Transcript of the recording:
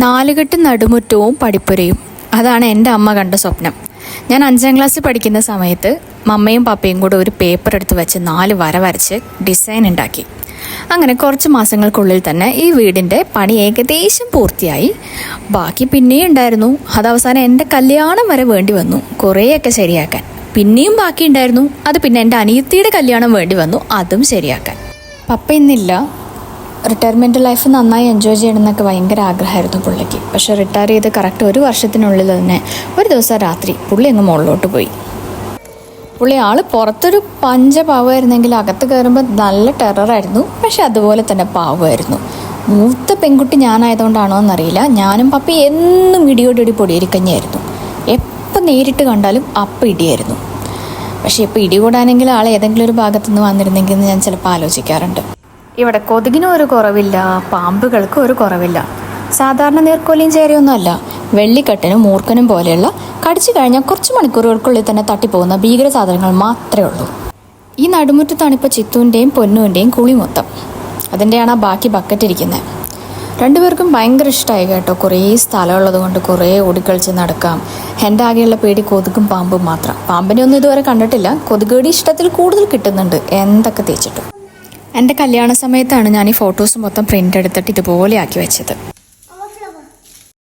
നാലുകെട്ട് നടുമുറ്റവും പടിപ്പുരയും അതാണ് എൻ്റെ അമ്മ കണ്ട സ്വപ്നം. ഞാൻ 5ാം ക്ലാസ്സിൽ പഠിക്കുന്ന സമയത്ത് മമ്മയും പപ്പയും കൂടെ ഒരു പേപ്പർ എടുത്ത് വെച്ച് 4 വര വരച്ച് ഡിസൈൻ ഉണ്ടാക്കി. അങ്ങനെ കുറച്ച് മാസങ്ങൾക്കുള്ളിൽ തന്നെ ഈ വീടിൻ്റെ പണി ഏകദേശം പൂർത്തിയായി. ബാക്കി പിന്നെയും ഉണ്ടായിരുന്നു. അതവസാനം എൻ്റെ കല്യാണം വരെ വേണ്ടി വന്നു കുറേയൊക്കെ ശരിയാക്കാൻ. പിന്നെയും ബാക്കി ഉണ്ടായിരുന്നു. അത് പിന്നെ എൻ്റെ അനിയത്തിയുടെ കല്യാണം വേണ്ടി വന്നു അതും ശരിയാക്കാൻ. പപ്പ ഇന്നില്ല. റിട്ടയർമെൻറ്റ് ലൈഫ് നന്നായി എൻജോയ് ചെയ്യണമെന്നൊക്കെ ഭയങ്കര ആഗ്രഹമായിരുന്നു പുള്ളിക്ക്. പക്ഷേ റിട്ടയർ ചെയ്ത് കറക്റ്റ് 1 വർഷത്തിനുള്ളിൽ തന്നെ ഒരു ദിവസം രാത്രി പുള്ളി അങ്ങ് മുകളിലോട്ട് പോയി. പുള്ളി ആൾ പുറത്തൊരു പാവമായിരുന്നെങ്കിൽ അകത്ത് കയറുമ്പോൾ നല്ല ടെററായിരുന്നു. പക്ഷെ അതുപോലെ തന്നെ പാവമായിരുന്നു. മൂത്ത പെൺകുട്ടി ഞാനായതുകൊണ്ടാണോ എന്നറിയില്ല, ഞാനും പപ്പി എന്നും ഇടിയോടിടി പൊടിയിരിക്കഞ്ഞായിരുന്നു. എപ്പോൾ നേരിട്ട് കണ്ടാലും അപ്പം ഇടിയായിരുന്നു. പക്ഷേ ഇപ്പോൾ ഇടി കൂടാനെങ്കിൽ ആൾ ഏതെങ്കിലും ഒരു ഭാഗത്തുനിന്ന് വന്നിരുന്നെങ്കിൽ എന്ന് ഞാൻ ചിലപ്പോൾ ആലോചിക്കാറുണ്ട്. ഇവിടെ കൊതുകിനും ഒരു കുറവില്ല, പാമ്പുകൾക്കും ഒരു കുറവില്ല. സാധാരണ നീർക്കോലിയും ചേരയൊന്നുമല്ല, വെള്ളിക്കെട്ടനും മൂർഖനും പോലെയുള്ള കടിച്ചു കഴിഞ്ഞാൽ കുറച്ച് മണിക്കൂറുകൾക്കുള്ളിൽ തന്നെ തട്ടിപ്പോകുന്ന ഭീകര സാധനങ്ങൾ മാത്രമേ ഉള്ളൂ. ഈ നടുമുറ്റത്താണിപ്പോൾ ചിത്തുവിൻ്റെയും പൊന്നുവിൻ്റെയും കുളി മൊത്തം. അതിൻ്റെയാണ് ആ ബാക്കി ബക്കറ്റ് ഇരിക്കുന്നത്. രണ്ടുപേർക്കും ഭയങ്കര ഇഷ്ടമായി കേട്ടോ. കുറേ സ്ഥലമുള്ളത് കൊണ്ട് കുറേ ഓടിക്കളിച്ച് നടക്കാം. എൻ്റെ ആകെയുള്ള പേടി കൊതുകും പാമ്പും മാത്രം. പാമ്പിനെ ഒന്നും ഇതുവരെ കണ്ടിട്ടില്ല. കൊതുകേടി ഇഷ്ടത്തിൽ കൂടുതൽ കിട്ടുന്നുണ്ട് എന്തൊക്കെ തേച്ചിട്ടും. എൻ്റെ കല്യാണ സമയത്താണ് ഞാൻ ഈ ഫോട്ടോസ് മൊത്തം പ്രിൻ്റ് എടുത്തിട്ട് ഇതുപോലെ ആക്കി വെച്ചത്.